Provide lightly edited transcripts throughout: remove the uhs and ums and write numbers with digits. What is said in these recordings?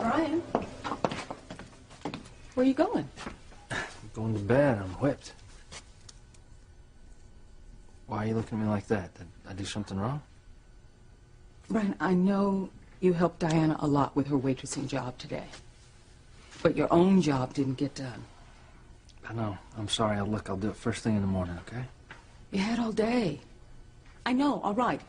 Brian, where are you going? I'm going to bed. I'm whipped. Why are you looking at me like that? Did I do something wrong? Brian, I know you helped Diana a lot with her waitressing job today. But your own job didn't get done. I know. I'm sorry. I'll do it first thing in the morning, okay? You had all day. I know, all right.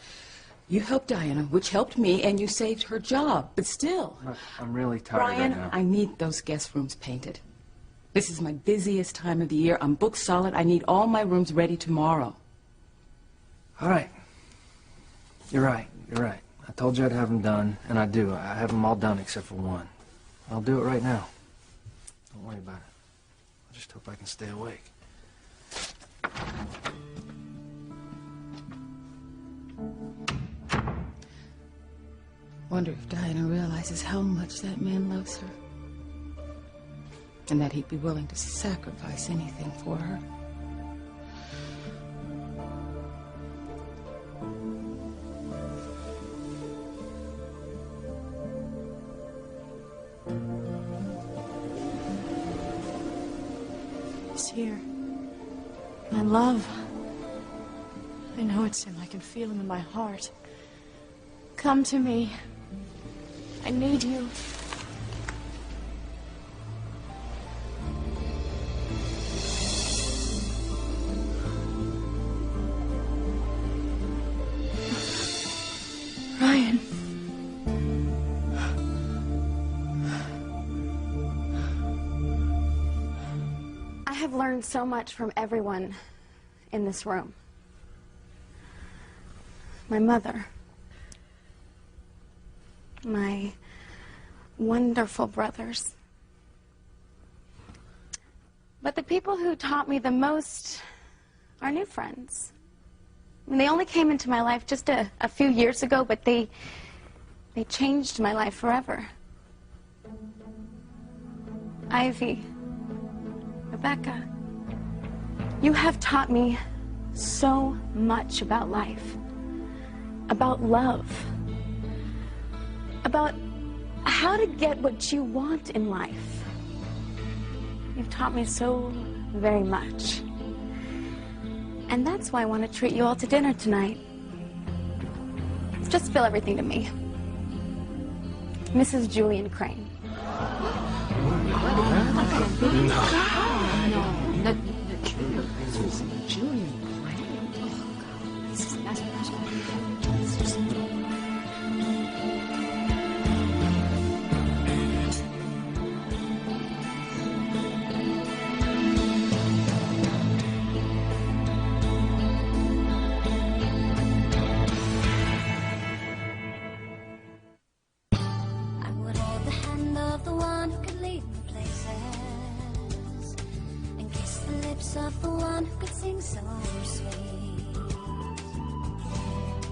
You helped Diana, which helped me, and you saved her job. But still... I'm really tired Brian, right now. I need those guest rooms painted. This is my busiest time of the year. I'm booked solid. I need all my rooms ready tomorrow. All right. You're right. You're right. I told you I'd have them done, and I do. I have them all done except for one. I'll do it right now. Don't worry about it. I just hope I can stay awake. Wonder if Diana realizes how much that man loves her. And that he'd be willing to sacrifice anything for her. He's here. My love. I know it's him. I can feel him in my heart. Come to me. I need you. Ryan. I have learned so much from everyone in this room. My mother. My wonderful brothers. But the people who taught me the most are new friends. I mean, they only came into my life just a few years ago, but they changed my life forever. Ivy, Rebecca, you have taught me so much about life, about love, about how to get what you want in life. You've taught me so very much. And that's why I want to treat you all to dinner tonight. Just spill everything to me. Mrs. Julian Crane. Julian. Of the one who could sing so sweet,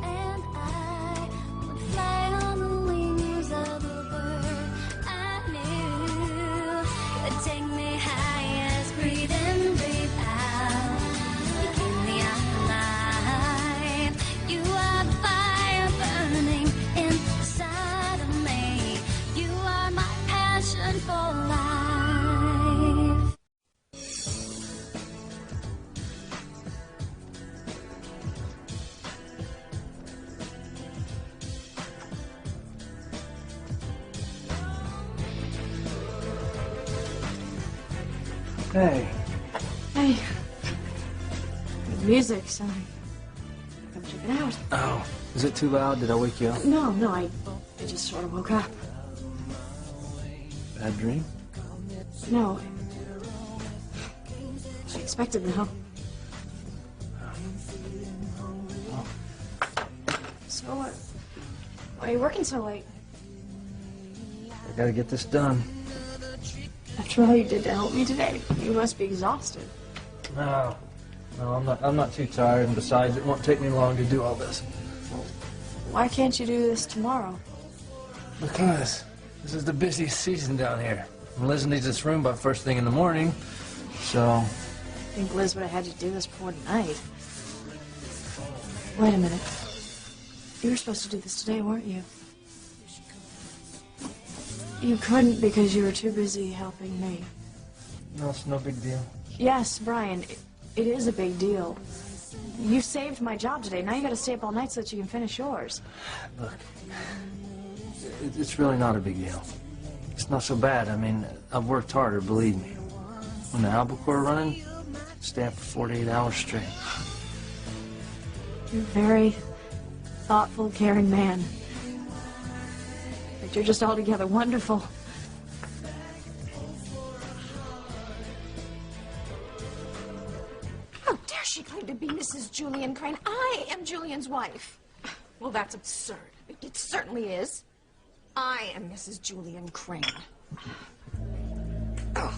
and I would fly on the wings of a bird I knew could take me high as breathe in, breathe out. You keep me alive. You are the fire burning inside of me. You are my passion for life. Hey. Hey. Good music, son. Come check it out. Oh, is it too loud? Did I wake you up? No, I just sort of woke up. Bad dream? No. I expected though. Oh. So what? Why are you working so late? I gotta get this done. After all you did to help me today, you must be exhausted. No, I'm not too tired, and besides, it won't take me long to do all this. Why can't you do this tomorrow? Because this is the busiest season down here. And Liz needs this room by first thing in the morning, so... I think Liz would have had to do this before tonight. Wait a minute. You were supposed to do this today, weren't you? You couldn't because you were too busy helping me. No, it's no big deal. Yes, Brian, it is a big deal. You saved my job today. Now you gotta stay up all night so that you can finish yours. Look, it's really not a big deal. It's not so bad. I mean, I've worked harder, believe me. When the albacore running, stay up for 48 hours straight. You're a very thoughtful, caring man. But you're just altogether wonderful. How dare she claim to be Mrs. Julian Crane? I am Julian's wife. Well, that's absurd. It certainly is. I am Mrs. Julian Crane. Ugh.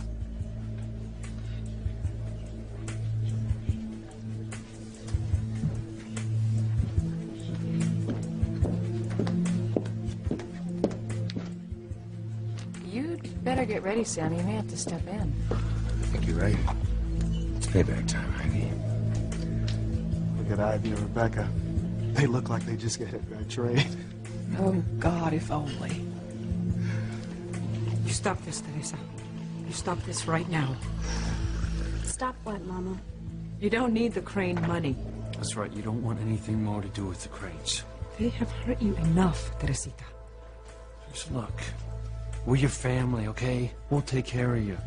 You'd better get ready, Sam. You may have to step in. I think you're right. It's payback time, Ivy. Look at Ivy and Rebecca. They look like they just got hit by a train. Oh, God, if only. You stop this, Teresa. You stop this right now. Stop what, Mama? You don't need the Crane money. That's right, you don't want anything more to do with the Cranes. They have hurt you enough, Teresita. Just look, we're your family, okay? We'll take care of you.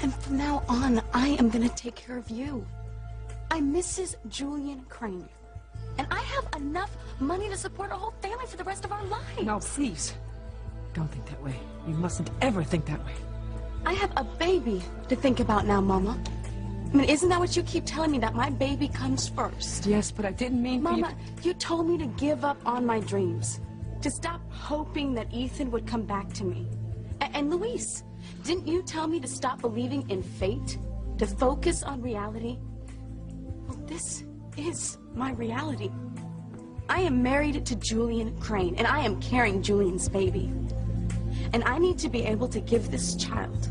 And from now on, I am gonna take care of you. I'm Mrs. Julian Crane. And I have enough money to support our whole family for the rest of our lives. No, please. Don't think that way. You mustn't ever think that way. I have a baby to think about now, Mama. I mean, isn't that what you keep telling me, that my baby comes first? Yes, but I didn't mean for you Mama, you told me to give up on my dreams, to stop hoping that Ethan would come back to me. And Luis, didn't you tell me to stop believing in fate, to focus on reality? Well, this is my reality. I am married to Julian Crane, and I am carrying Julian's baby. And I need to be able to give this child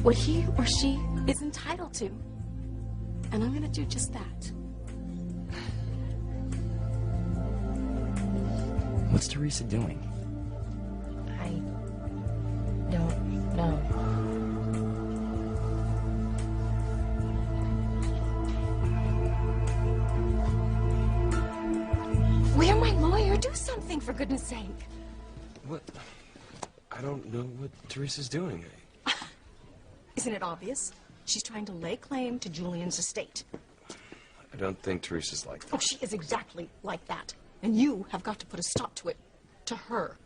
what he or she is entitled to. And I'm gonna do just that. What's Teresa doing? I don't know. We're my lawyer. Do something, for goodness sake. What? I don't know what Teresa's doing. Isn't it obvious? She's trying to lay claim to Julian's estate. I don't think Teresa's like that. Oh, she is exactly like that. And you have got to put a stop to it. To her.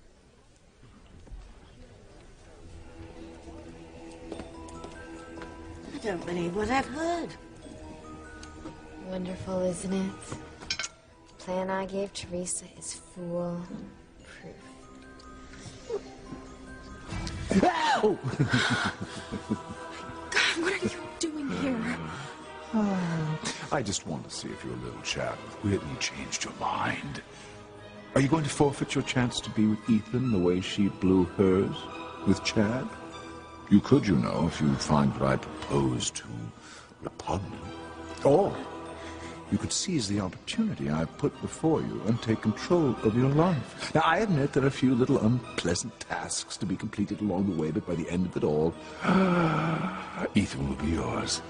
I don't believe what I've heard. Wonderful, isn't it? The plan I gave Teresa is foolproof. God, what are you doing here? I just want to see if your little chat with Whitney changed your mind. Are you going to forfeit your chance to be with Ethan the way she blew hers with Chad? You could, you know, if you find what I propose too repugnant. Or you could seize the opportunity I've put before you and take control of your life. Now, I admit there are a few little unpleasant tasks to be completed along the way, but by the end of it all, Ethan will be yours.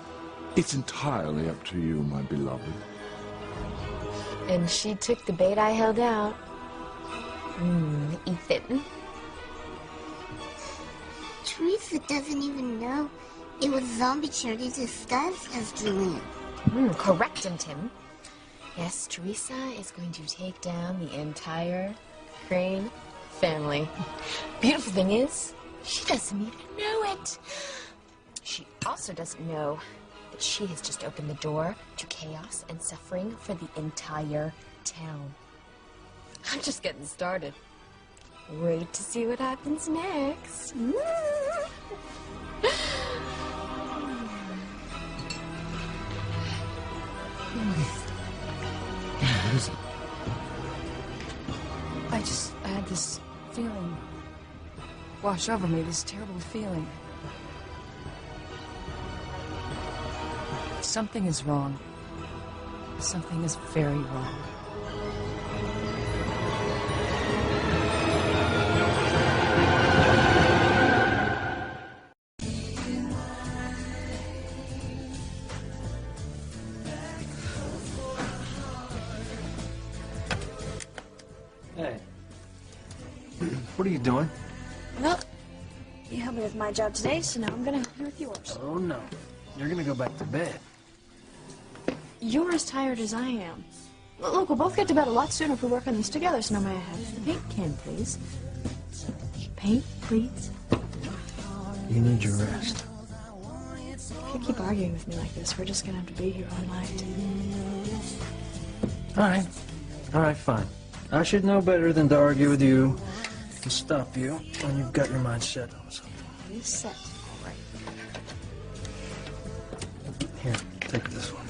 It's entirely up to you, my beloved. And she took the bait I held out. Ethan. Teresa doesn't even know it was Zombie Charity disguised as Julian. Correct him, Tim. Yes, Teresa is going to take down the entire Crane family. Beautiful thing is, she doesn't even know it. She also doesn't know that she has just opened the door to chaos and suffering for the entire town. I'm just getting started. Wait to see what happens next. What is it? I had this feeling wash over me, this terrible feeling. Something is wrong. Something is very wrong. What are you doing? Well, you helped me with my job today, so now I'm gonna help you with yours. Oh, no. You're gonna go back to bed. You're as tired as I am. Look, we'll both get to bed a lot sooner if we work on this together, so now may I have the paint can, please? Paint, please? You need your rest. If you keep arguing with me like this, we're just gonna have to be here all night. All right. All right, fine. I should know better than to argue with you and stop you when you've got your mind set on something. He's set. All right. Here, take this one.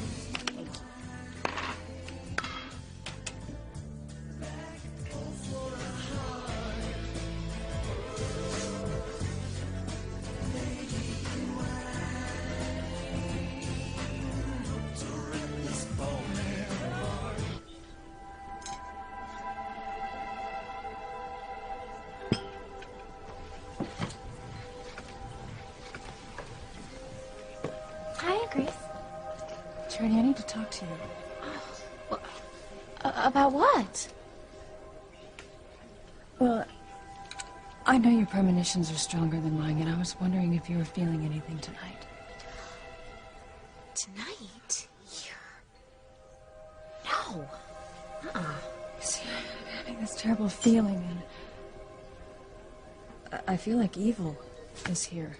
Hi, Grace. Trinity, I need to talk to you. About what? Well, I know your premonitions are stronger than mine, and I was wondering if you were feeling anything tonight. Tonight? No. See, I'm having this terrible feeling, and I feel like evil is here.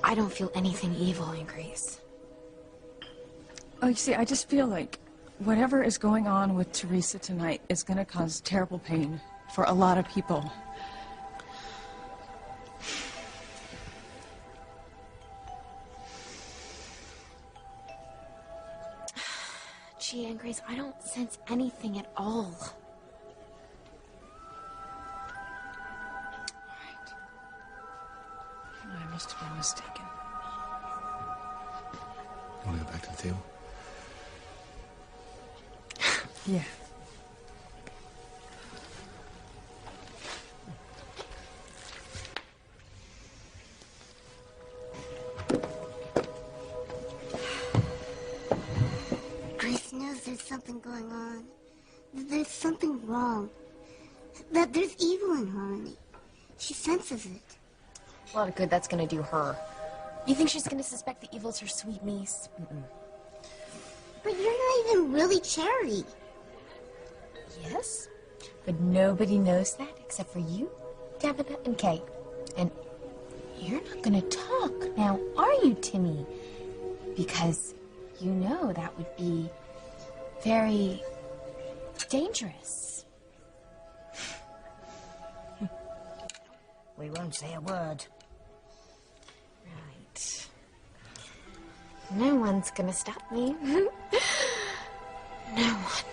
I don't feel anything evil in Grace. Oh, you see, I just feel like whatever is going on with Teresa tonight is going to cause terrible pain for a lot of people. Gee, and Grace, I don't sense anything at all. I must have been mistaken. You want to go back to the table? Yeah. Grace knows there's something going on. There's something wrong. That there's evil in her, and she senses it. A lot of good that's gonna do her. You think she's gonna suspect the evil's her sweet niece? Mm-mm. But you're not even really Charity. Yes, but nobody knows that except for you, Tabitha, and Kay. And you're not gonna talk now, are you, Timmy? Because you know that would be very dangerous. We won't say a word. Right. No one's gonna stop me. No one.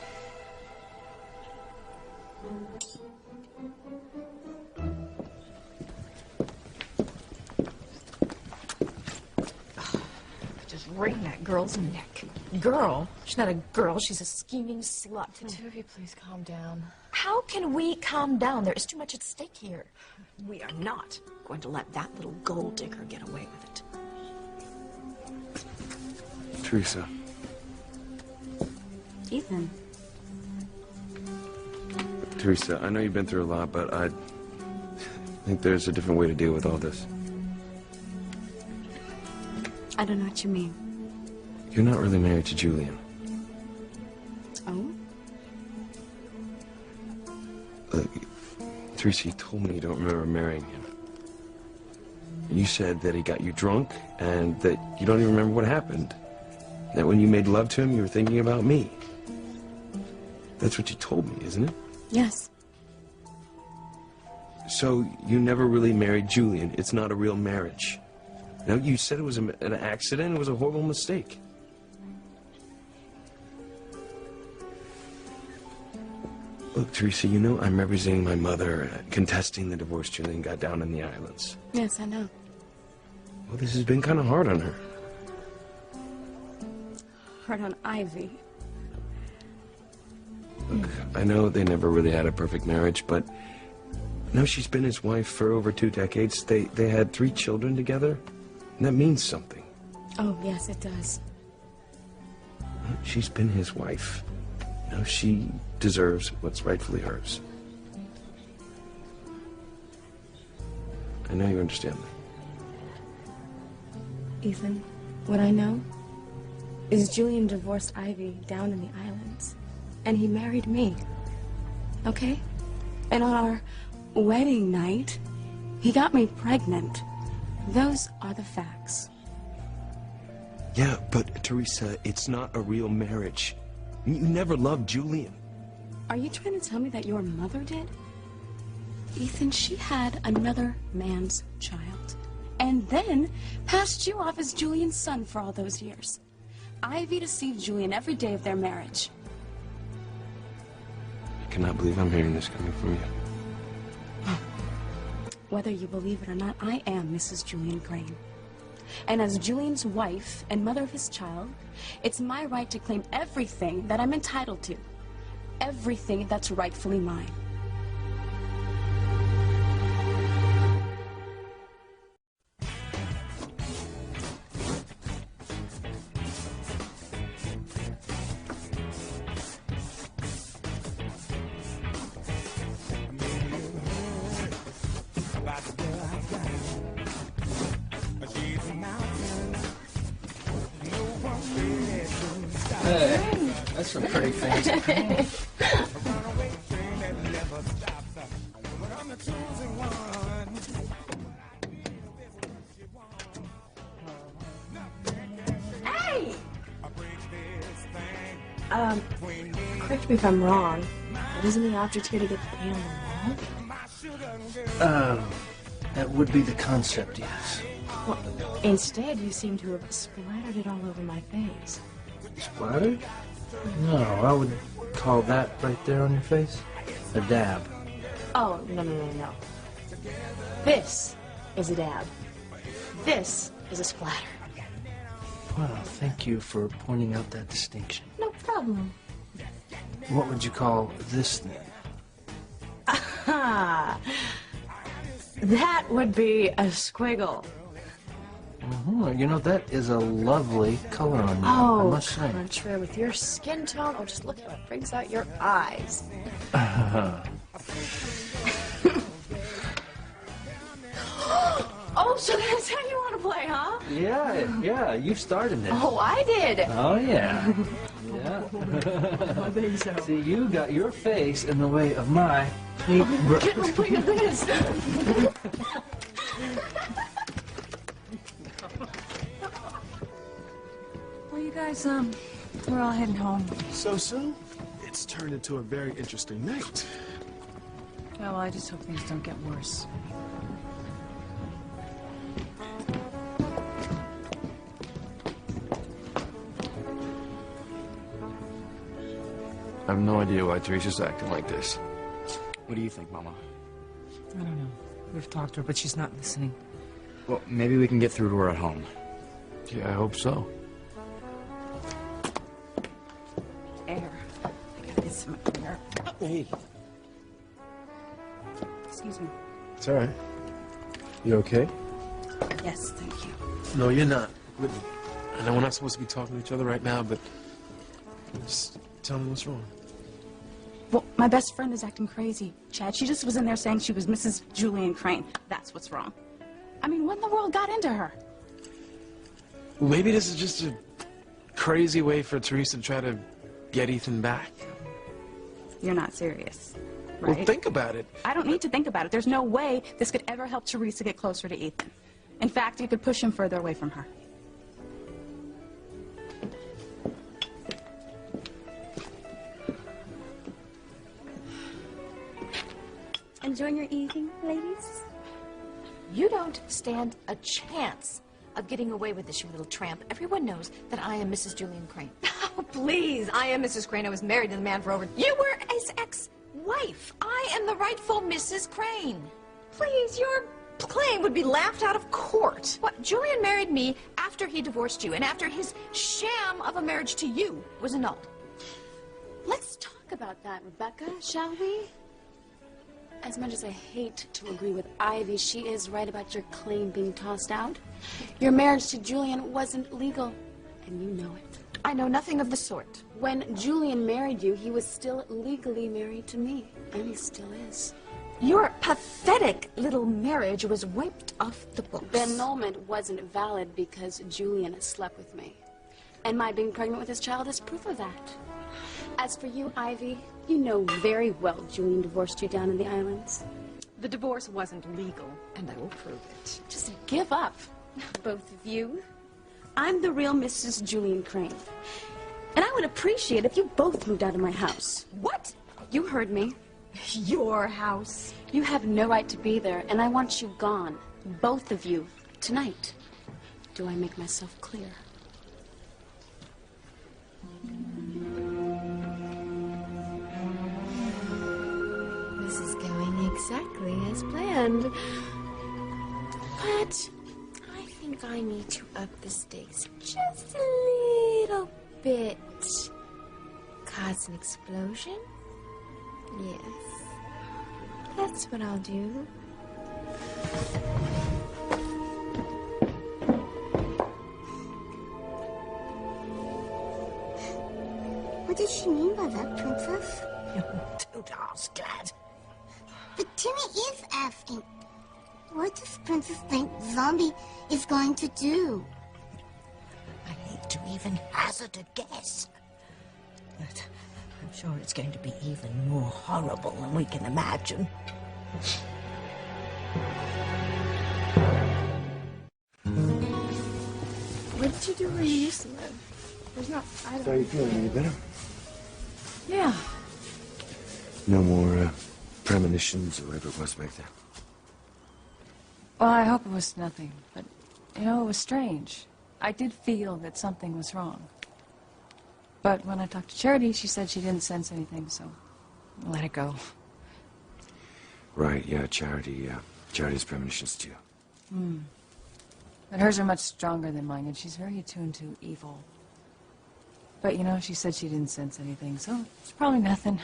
Just wring that girl's neck. Girl? She's not a girl, she's a scheming slut. The two of you, please calm down. How can we calm down? There is too much at stake here. We are not going to let that little gold digger get away with it. Teresa. Ethan. Teresa, I know you've been through a lot, but I think there's a different way to deal with all this. I don't know what you mean. You're not really married to Julian. Oh? Look, Teresa, you told me you don't remember marrying him. You said that he got you drunk and that you don't even remember what happened. That when you made love to him, you were thinking about me. That's what you told me, isn't it? Yes. So you never really married Julian. It's not a real marriage. No, you said it was an accident. It was a horrible mistake. Look, Teresa, you know I'm representing my mother, contesting the divorce Julian got down in the islands. Yes, I know. Well, this has been kind of hard on her. Hard on Ivy. Look, I know they never really had a perfect marriage, but no, she's been his wife for over 2 decades. They had 3 children together, and that means something. Oh, yes, it does. She's been his wife. No, she deserves what's rightfully hers. I know you understand that. Ethan, what I know is Julian divorced Ivy down in the islands, and he married me. Okay? And on our wedding night, he got me pregnant. Those are the facts. Yeah, but Teresa, it's not a real marriage. You never loved Julian. Are you trying to tell me that your mother did? Ethan, she had another man's child, and then passed you off as Julian's son for all those years. Ivy deceived Julian every day of their marriage. I cannot believe I'm hearing this coming from you. Whether you believe it or not, I am Mrs. Julian Crane. And as Julian's wife and mother of his child, it's my right to claim everything that I'm entitled to. Everything that's rightfully mine. Hey, that's some pretty fancy paint. Hey! Correct me if I'm wrong, but isn't the object here to get the paint on the wall? That would be the concept, yes. Well, instead, you seem to have splattered it all over my face. Splattered? No, I would call that right there on your face a dab. Oh, no. This is a dab. This is a splatter. Well, thank you for pointing out that distinction. No problem. What would you call this then? Aha! That would be a squiggle. You know, that is a lovely color on you, I Oh, must say. contrary with your skin tone. Oh, just look how it brings out your eyes. Oh, so that's how you want to play, huh? Yeah, you started it. Oh, I did. Oh, yeah. Yeah. I think so. See, you got your face in the way of my paintbrush. Look at this. Well, you guys, we're all heading home. So soon? It's turned into a very interesting night. Well, I just hope things don't get worse. I have no idea why Teresa's acting like this. What do you think, Mama? I don't know. We've talked to her, but she's not listening. Well, maybe we can get through to her at home. Yeah, I hope so. Air. I gotta get some air. Hey. Excuse me. It's all right. You okay? Yes, thank you. No, you're not. I know we're not supposed to be talking to each other right now, but just tell me what's wrong. Well, my best friend is acting crazy, Chad. She just was in there saying she was Mrs. Julian Crane. That's what's wrong. I mean, what in the world got into her? Well, maybe this is just a crazy way for Teresa to try to get Ethan back. You're not serious, right? Well, think about it. I don't need to think about it. There's no way this could ever help Teresa get closer to Ethan. In fact, it could push him further away from her. Enjoying your evening, ladies? You don't stand a chance of getting away with this, you little tramp. Everyone knows that I am Mrs. Julian Crane. Oh, please. I am Mrs. Crane. I was married to the man for over... You were his ex-wife. I am the rightful Mrs. Crane. Please, your claim would be laughed out of court. What? Julian married me after he divorced you and after his sham of a marriage to you was annulled. Let's talk about that, Rebecca, shall we? As much as I hate to agree with Ivy, she is right about your claim being tossed out. Your marriage to Julian wasn't legal, and you know it. I know nothing of the sort. When Julian married you, he was still legally married to me, and he still is. Your pathetic little marriage was wiped off the books. The annulment wasn't valid because Julian slept with me. And my being pregnant with his child is proof of that. As for you, Ivy, you know very well Julian divorced you down in the islands. The divorce wasn't legal, and I will prove it. Just give up, both of you. I'm the real Mrs. Julian Crane. And I would appreciate if you both moved out of my house. What? You heard me. Your house? You have no right to be there, and I want you gone. Both of you. Tonight. Do I make myself clear? This is going exactly as planned. But I think I need to up the stakes just a little bit. Cause an explosion? Yes. That's what I'll do. What did she mean by that, Princess? Don't ask, Dad. But Timmy is asking. What does Princess think Zombie is going to do? I hate to even hazard a guess. But I'm sure it's going to be even more horrible than we can imagine. What did you do where you used to live? There's not... I don't... How you feeling? Any better? Yeah. No more premonitions or whatever it was back there. Well, I hope it was nothing, but, you know, it was strange. I did feel that something was wrong. But when I talked to Charity, she said she didn't sense anything, so I let it go. Right, yeah, Charity, Charity's premonitions too. But hers are much stronger than mine, and she's very attuned to evil. But, you know, she said she didn't sense anything, so it's probably nothing.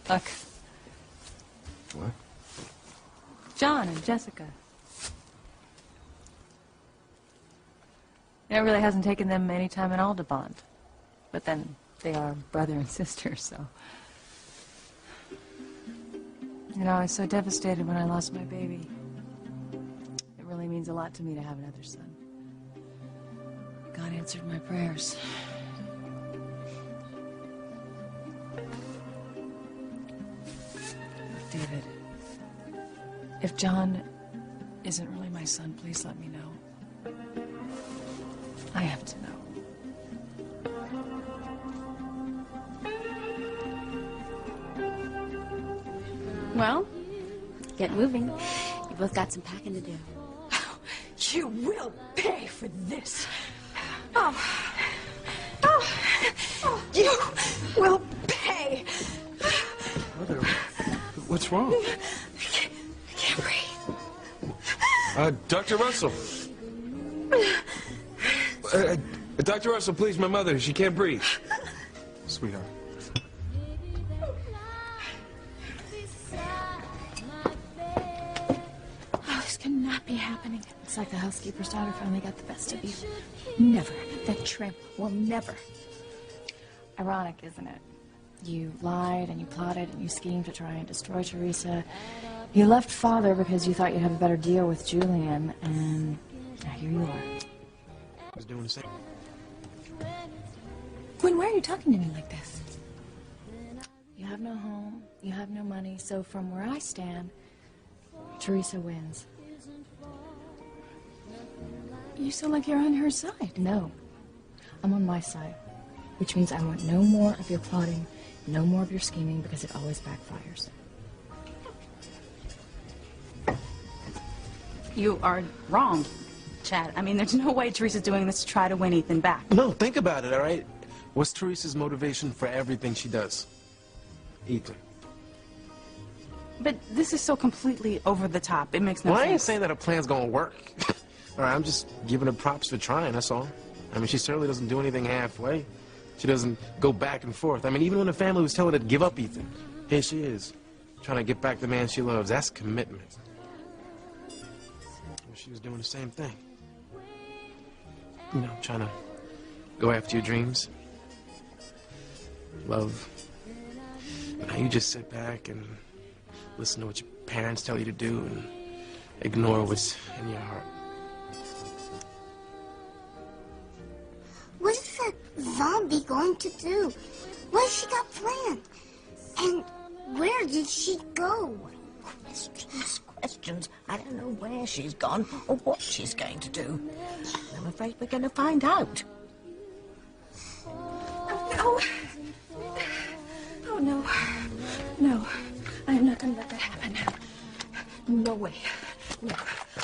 Look. What? John and Jessica. It really hasn't taken them any time at all to bond. But then they are brother and sister, so... You know, I was so devastated when I lost my baby. It really means a lot to me to have another son. God answered my prayers. David, if John isn't really my son, please let me know. I have to know. Well, get moving. You both got some packing to do. You will pay for this. You will pay. Mother, what's wrong? I can't breathe. Dr. Russell. Dr. Russell, please, my mother. She can't breathe. Sweetheart. Oh, this cannot be happening. It's like the housekeeper's daughter finally got the best of you. Never. That tramp will never. Ironic, isn't it? You lied and you plotted and you schemed to try and destroy Teresa. You left Father because you thought you'd have a better deal with Julian, and now here you are. I was doing the same. Gwen, why are you talking to me like this? You have no home, you have no money, so from where I stand, Teresa wins. You sound like you're on her side. No, I'm on my side, which means I want no more of your plotting, no more of your scheming, because it always backfires. You are wrong, Chad. I mean, there's no way Teresa's doing this to try to win Ethan back. No, think about it, all right? What's Teresa's motivation for everything she does? Ethan. But this is so completely over the top. It makes no Well, sense. I ain't saying that her plan's gonna work. All right, I'm just giving her props for trying, that's all. I mean, she certainly doesn't do anything halfway. She doesn't go back and forth. I mean, even when the family was telling her to give up Ethan, here she is, trying to get back the man she loves. That's commitment. She was doing the same thing. you know, trying to go after your dreams. Love. But now you just sit back and listen to what your parents tell you to do and ignore what's in your heart. What is that zombie going to do? What has she got planned? And where did she go? Questions. I don't know where she's gone or what she's going to do. I'm afraid we're going to find out. No. Oh, no. No. I am not going to let that happen. No way. No.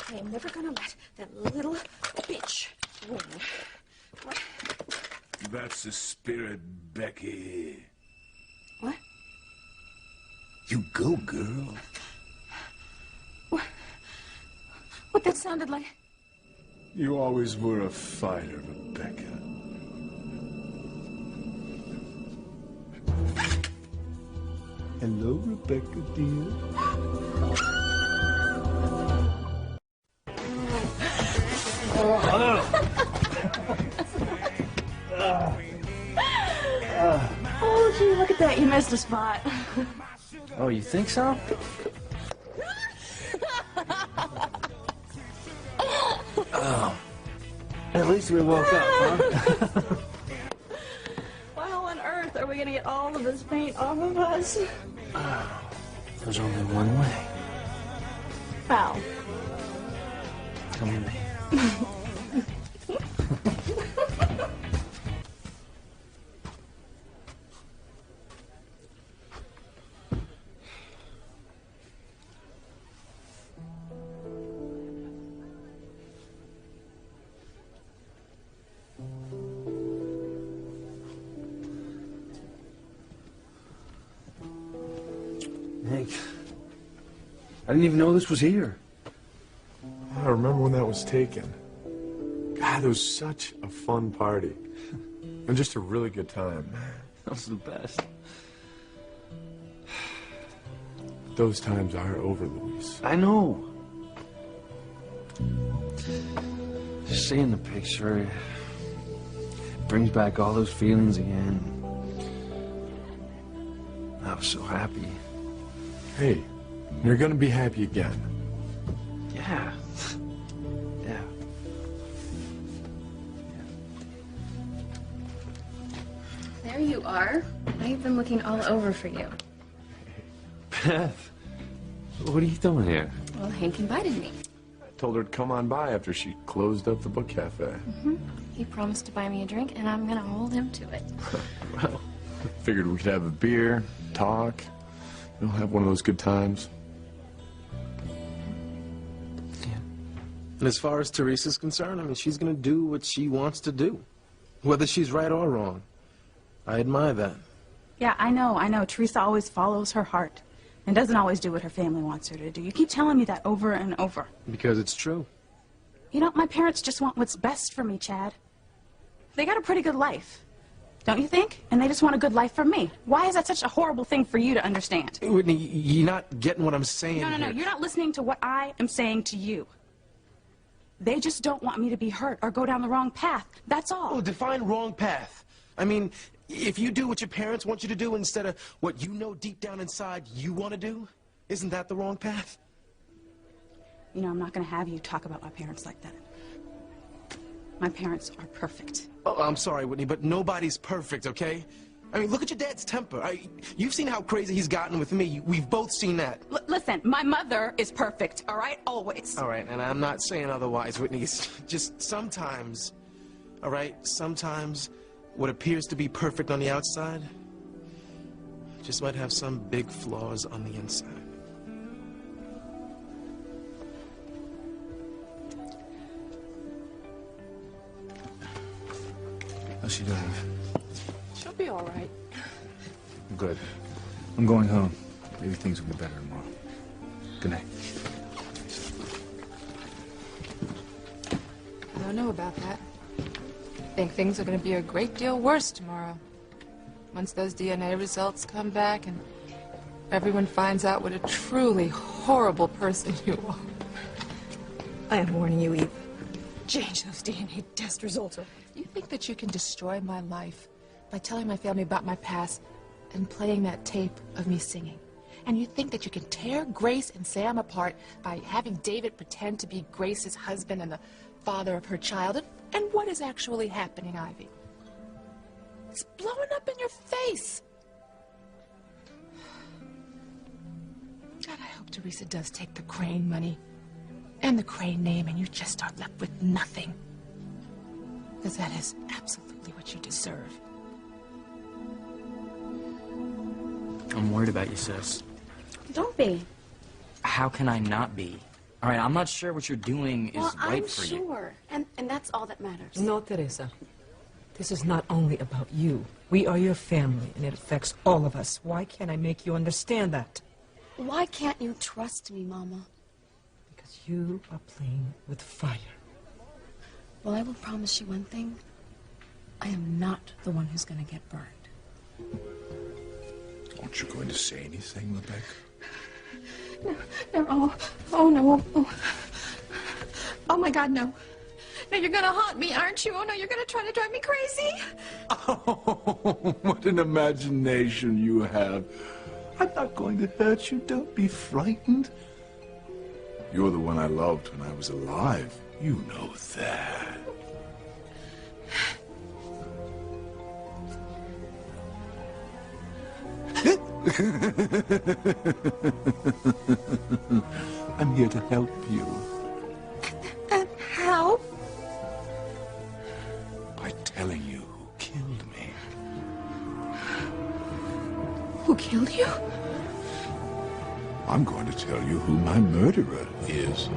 I am never going to let that little bitch win. What? That's the spirit, Becky. What? You go, girl. What that sounded like? You always were a fighter, Rebecca. Hello, Rebecca, dear. Oh, gee, look at that. You missed a spot. Oh, you think so? Oh. At least we woke up, huh? How on earth are we going to get all of this paint off of us? There's only one way. How? Come with me. Hank, I didn't even know this was here. I remember when that was taken. God, it was such a fun party. And just a really good time. That was the best. Those times are over, Luis. I know. Just seeing the picture, it brings back all those feelings again. I was so happy. Hey, you're gonna be happy again. Yeah. Yeah. There you are. I've been looking all over for you. Beth, what are you doing here? Well, Hank invited me. I told her to come on by after she closed up the book cafe. He promised to buy me a drink, and I'm gonna hold him to it. Well, figured we could have a beer, talk, you know, have one of those good times. And as far as Teresa's concerned, I mean, she's going to do what she wants to do, whether she's right or wrong. I admire that. Yeah, I know. Teresa always follows her heart and doesn't always do what her family wants her to do. You keep telling me that over and over. Because it's true. You know, my parents just want what's best for me, Chad. They got a pretty good life, don't you think? And they just want a good life for me. Why is that such a horrible thing for you to understand? Whitney, you're not getting what I'm saying No, here. you're not listening to what I am saying to you. They just don't want me to be hurt or go down the wrong path. That's all. Oh, define wrong path. I mean, if you do what your parents want you to do instead of what you know deep down inside you want to do, isn't that the wrong path? You know, I'm not going to have you talk about my parents like that. My parents are perfect. Oh, I'm sorry, Whitney, but nobody's perfect, okay? I mean, look at your dad's temper. You've seen how crazy he's gotten with me. We've both seen that. Listen, my mother is perfect, all right? Always. All right, and I'm not saying otherwise, Whitney. It's just sometimes, all right? Sometimes what appears to be perfect on the outside just might have some big flaws on the inside. How's she doing? She'll be all right. Good. I'm going home. Maybe things will be better tomorrow. Good night. I don't know about that. I think things are going to be a great deal worse tomorrow. Once those DNA results come back and everyone finds out what a truly horrible person you are. I am warning you, Eve. change those DNA test results. You think that you can destroy my life by telling my family about my past and playing that tape of me singing? And you think that you can tear Grace and Sam apart by having David pretend to be Grace's husband and the father of her child? And what is actually happening, Ivy? It's blowing up in your face. God, I hope Teresa does take the Crane money and the Crane name and you just are left with nothing. Because that is absolutely what you deserve. I'm worried about you, sis. Don't be. How can I not be? All right, I'm not sure what you're doing is Well, right I'm for you. sure. And that's all that matters. No, Teresa. This is not only about you. We are your family, and it affects all of us. Why can't I make you understand that? Why can't you trust me, Mama? Because you are playing with fire. Well, I will promise you one thing. I am not the one who's going to get burned. Aren't you going to say anything, Rebecca? No, oh no, oh my God, no. No, you're gonna haunt me, aren't you? Oh no, you're gonna try to drive me crazy. Oh, what an imagination you have. I'm not going to hurt you. Don't be frightened. You're the one I loved when I was alive. You know that. I'm here to help you. How? By telling you who killed me. Who killed you? I'm going to tell you who my murderer is.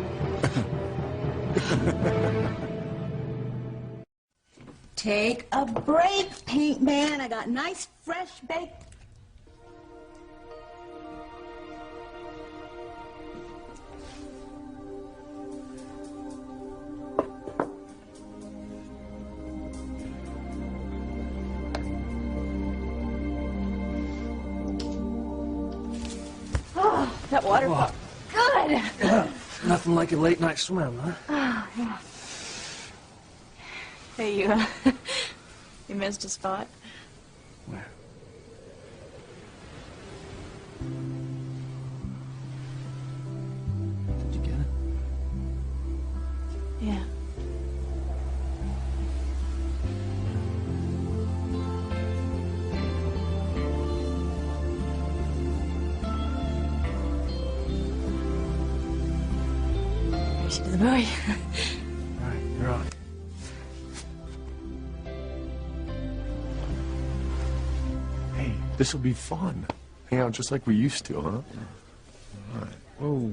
Take a break, Paint Man. I got nice, fresh baked. Oh, that water felt good. Yeah, nothing like a late night swim, huh? Oh, yeah. Hey, you missed a spot? Where? Did you get it? Yeah. To the boy. All right, you're on. Hey, this will be fun. Hang out just like we used to, huh? All right. Oh.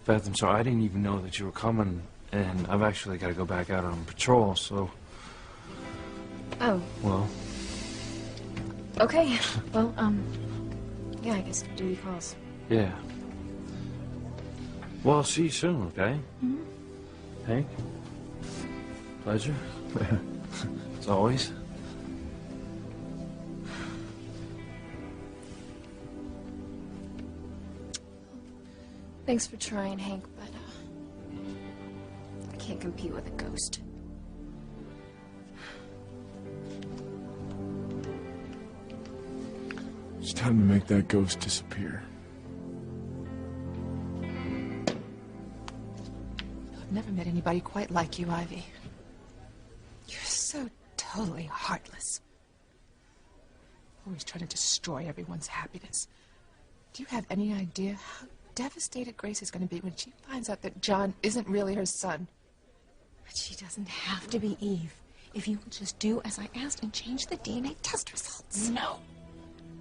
Beth, I'm sorry. I didn't even know that you were coming, and I've actually got to go back out on patrol, so... Oh, Well, okay. Well, yeah, I guess duty calls. yeah. Well, I'll see you soon, okay? Mhm. Hank? Pleasure. As always. Thanks for trying, Hank, but, I can't compete with a ghost. It's time to make that ghost disappear. I've never met anybody quite like you, Ivy. You're so totally heartless. Always trying to destroy everyone's happiness. Do you have any idea how devastated Grace is going to be when she finds out that John isn't really her son? But she doesn't have to be Eve. If you will just do as I asked and change the DNA test results. No.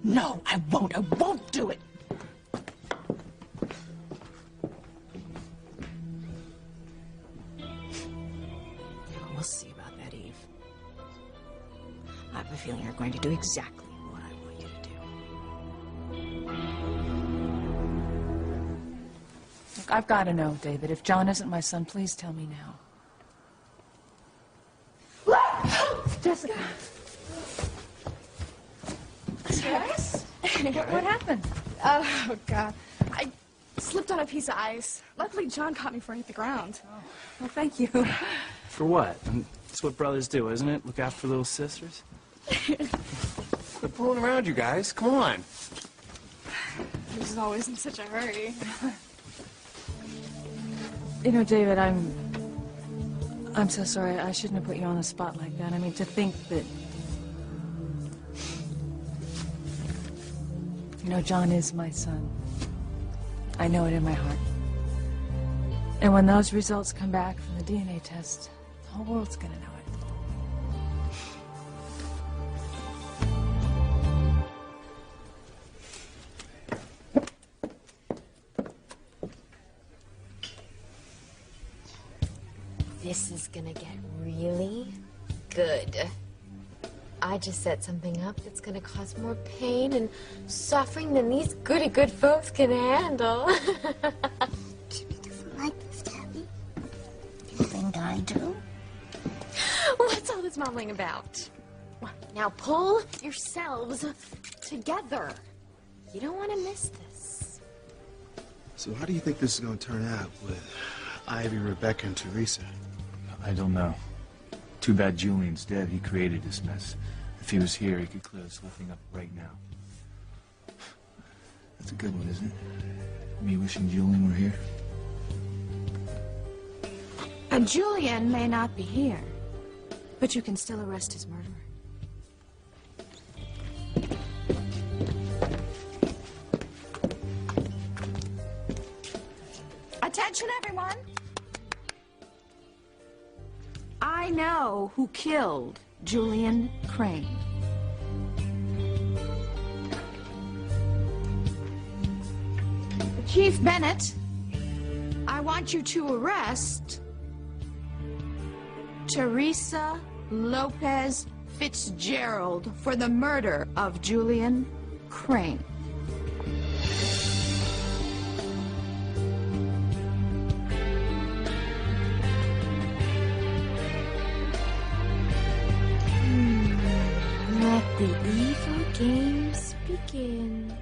No, I won't. I won't do it. We'll see about that, Eve. I have a feeling you're going to do exactly what I want you to do. Look, I've got to know, David. If John isn't my son, please tell me now. Jessica. Yes? What happened? Oh, God. Slipped on a piece of ice. Luckily, John caught me before I hit the ground. Well, thank you. For what? That's what brothers do, isn't it? Look after little sisters. Quit fooling around, you guys. Come on. He was always in such a hurry. You know, David, I'm so sorry. I shouldn't have put you on the spot like that. I mean, to think that... You know, John is my son. I know it in my heart. And when those results come back from the DNA test, the whole world's gonna know it. This is gonna get really good. I just set something up that's gonna cause more pain and suffering than these goody good folks can handle. Like this, Tabby? You think I do? What's all this mumbling about? Now pull yourselves together. You don't want to miss this. So how do you think this is going to turn out with Ivy, Rebecca, and Teresa? I don't know. Too bad Julian's dead. He created this mess. If he was here, he could clear this whole thing up right now. That's a good one, isn't it? Me wishing Julian were here. And Julian may not be here, but you can still arrest his murderer. Attention, everyone. I know who killed Julian Crane. Chief Bennett, I want you to arrest Teresa Lopez Fitzgerald for the murder of Julian Crane. Let the evil games begin.